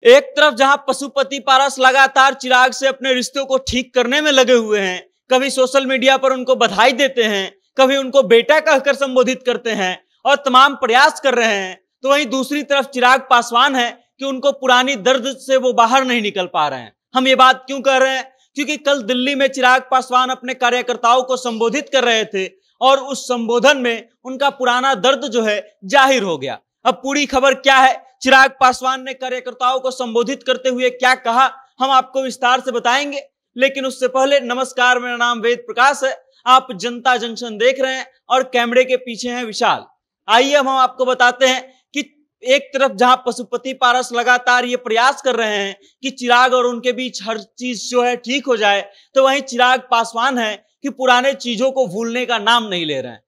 एक तरफ जहां पशुपति पारस लगातार चिराग से अपने रिश्तों को ठीक करने में लगे हुए हैं, कभी सोशल मीडिया पर उनको बधाई देते हैं, कभी उनको बेटा कहकर संबोधित करते हैं और तमाम प्रयास कर रहे हैं, तो वहीं दूसरी तरफ चिराग पासवान है कि उनको पुरानी दर्द से वो बाहर नहीं निकल पा रहे हैं। हम ये बात क्यों कह रहे हैं? क्योंकि कल दिल्ली में चिराग पासवान अपने कार्यकर्ताओं को संबोधित कर रहे थे और उस संबोधन में उनका पुराना दर्द जो है जाहिर हो गया। अब पूरी खबर क्या है, चिराग पासवान ने कार्यकर्ताओं को संबोधित करते हुए क्या कहा, हम आपको विस्तार से बताएंगे। लेकिन उससे पहले नमस्कार, मेरा नाम वेद प्रकाश है, आप जनता जंक्शन देख रहे हैं और कैमरे के पीछे हैं विशाल। आइए हम आपको बताते हैं कि एक तरफ जहां पशुपति पारस लगातार ये प्रयास कर रहे हैं कि चिराग और उनके बीच हर चीज जो है ठीक हो जाए, तो वहीं चिराग पासवान है कि पुराने चीजों को भूलने का नाम नहीं ले रहे हैं।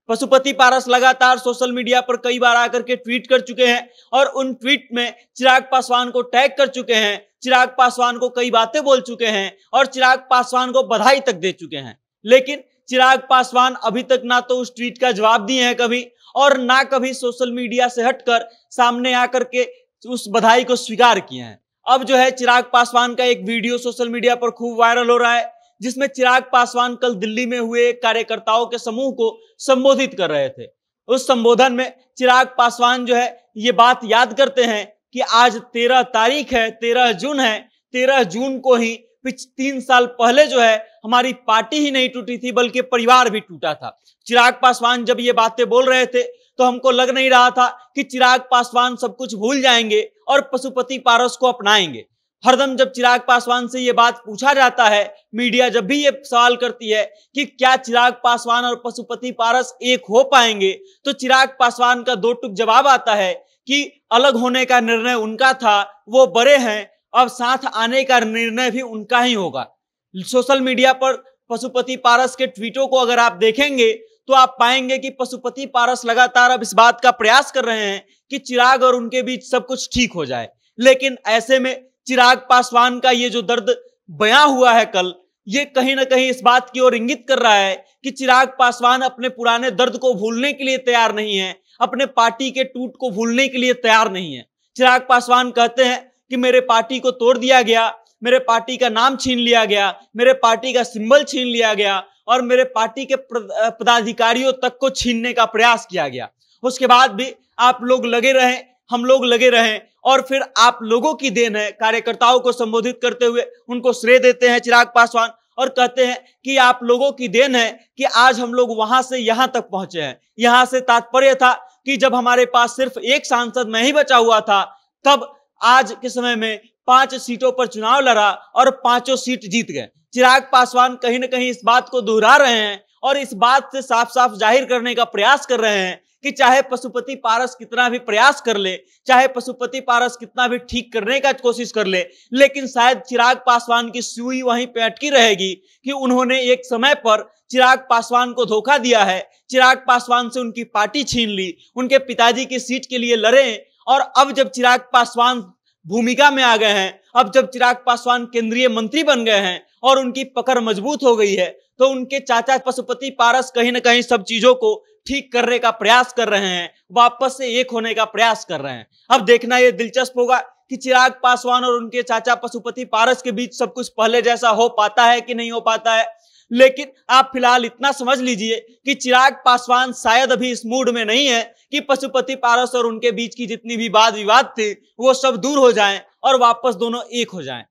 पशुपति पारस लगातार सोशल मीडिया पर कई बार आकर के ट्वीट कर चुके हैं और उन ट्वीट में चिराग पासवान को टैग कर चुके हैं, चिराग पासवान को कई बातें बोल चुके हैं और चिराग पासवान को बधाई तक दे चुके हैं। लेकिन चिराग पासवान अभी तक ना तो उस ट्वीट का जवाब दिए हैं कभी, और ना कभी सोशल मीडिया से हटकर सामने आकर के उस बधाई को स्वीकार किए हैं। अब जो है चिराग पासवान का एक वीडियो सोशल मीडिया पर खूब वायरल हो रहा है, जिसमें चिराग पासवान कल दिल्ली में हुए कार्यकर्ताओं के समूह को संबोधित कर रहे थे। उस संबोधन में चिराग पासवान जो है ये बात याद करते हैं कि आज 13 तारीख है, 13 जून है, 13 जून को ही 3 साल पहले जो है हमारी पार्टी ही नहीं टूटी थी बल्कि परिवार भी टूटा था। चिराग पासवान जब ये बातें बोल रहे थे तो हमको लग नहीं रहा था कि चिराग पासवान सब कुछ भूल जाएंगे और पशुपति पारस को अपनाएंगे। हरदम जब चिराग पासवान से ये बात पूछा जाता है, मीडिया जब भी ये सवाल करती है कि क्या चिराग पासवान और पशुपति पारस एक हो पाएंगे, तो चिराग पासवान का दो टूक जवाब आता है कि अलग होने का निर्णय उनका था, वो बड़े हैं, अब साथ आने का निर्णय भी उनका ही होगा। सोशल मीडिया पर पशुपति पारस के ट्वीटों को अगर आप देखेंगे तो आप पाएंगे कि पशुपति पारस लगातार अब इस बात का प्रयास कर रहे हैं कि चिराग और उनके बीच सब कुछ ठीक हो जाए। लेकिन ऐसे में चिराग पासवान का ये जो दर्द बयां हुआ है कल, ये कहीं ना कहीं इस बात की ओर इंगित कर रहा है कि चिराग पासवान अपने पुराने दर्द को भूलने के लिए तैयार नहीं है, अपने पार्टी के टूट को भूलने के लिए तैयार नहीं है। चिराग पासवान कहते हैं कि मेरे पार्टी को तोड़ दिया गया, मेरे पार्टी का नाम छीन लिया गया, मेरे पार्टी का सिंबल छीन लिया गया और मेरे पार्टी के पदाधिकारियों तक को छीनने का प्रयास किया गया। उसके बाद भी आप लोग लगे रहे, हम लोग लगे रहे और फिर आप लोगों की देन है। कार्यकर्ताओं को संबोधित करते हुए उनको श्रेय देते हैं चिराग पासवान और कहते हैं कि आप लोगों की देन है कि आज हम लोग वहां से यहां तक पहुंचे हैं। यहां से तात्पर्य था कि जब हमारे पास सिर्फ एक सांसद मैं ही बचा हुआ था, तब आज के समय में 5 सीटों पर चुनाव लड़ा और 5 सीट जीत गए। चिराग पासवान कहीं ना कहीं इस बात को दोहरा रहे हैं और इस बात से साफ साफ जाहिर करने का प्रयास कर रहे हैं कि चाहे पशुपति पारस कितना भी प्रयास कर ले, चाहे पशुपति पारस कितना भी ठीक करने का कोशिश कर ले, लेकिन शायद चिराग पासवान की सुई वहीं पे अटकी रहेगी कि उन्होंने एक समय पर चिराग पासवान को धोखा दिया है, चिराग पासवान से उनकी पार्टी छीन ली, उनके पिताजी की सीट के लिए लड़े और अब जब चिराग पासवान भूमिका में आ गए हैं, अब जब चिराग पासवान केंद्रीय मंत्री बन गए हैं और उनकी पकड़ मजबूत हो गई है, तो उनके चाचा पशुपति पारस कहीं ना कहीं सब चीजों को ठीक करने का प्रयास कर रहे हैं, वापस से एक होने का प्रयास कर रहे हैं। अब देखना यह दिलचस्प होगा कि चिराग पासवान और उनके चाचा पशुपति पारस के बीच सब कुछ पहले जैसा हो पाता है कि नहीं हो पाता है। लेकिन आप फिलहाल इतना समझ लीजिए कि चिराग पासवान शायद अभी इस मूड में नहीं है कि पशुपति पारस और उनके बीच की जितनी भी वाद विवाद थे वो सब दूर हो जाएं और वापस दोनों एक हो जाएं।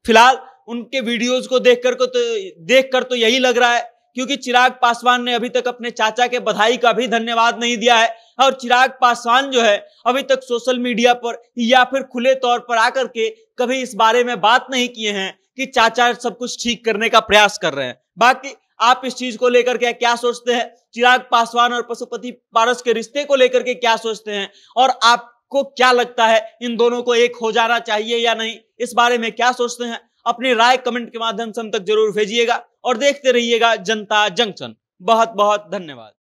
फिलहाल उनके वीडियोज को देखकर तो यही लग रहा है, क्योंकि चिराग पासवान ने अभी तक अपने चाचा के बधाई का भी धन्यवाद नहीं दिया है और चिराग पासवान जो है अभी तक सोशल मीडिया पर या फिर खुले तौर पर आकर के कभी इस बारे में बात नहीं किए हैं कि चाचा सब कुछ ठीक करने का प्रयास कर रहे हैं। बाकी आप इस चीज को लेकर के क्या सोचते हैं, चिराग पासवान और पशुपति पारस के रिश्ते को लेकर के क्या सोचते हैं और आपको क्या लगता है इन दोनों को एक हो जाना चाहिए या नहीं, इस बारे में क्या सोचते हैं, अपनी राय कमेंट के माध्यम से हम तक जरूर भेजिएगा और देखते रहिएगा जनता जंक्शन। बहुत बहुत धन्यवाद।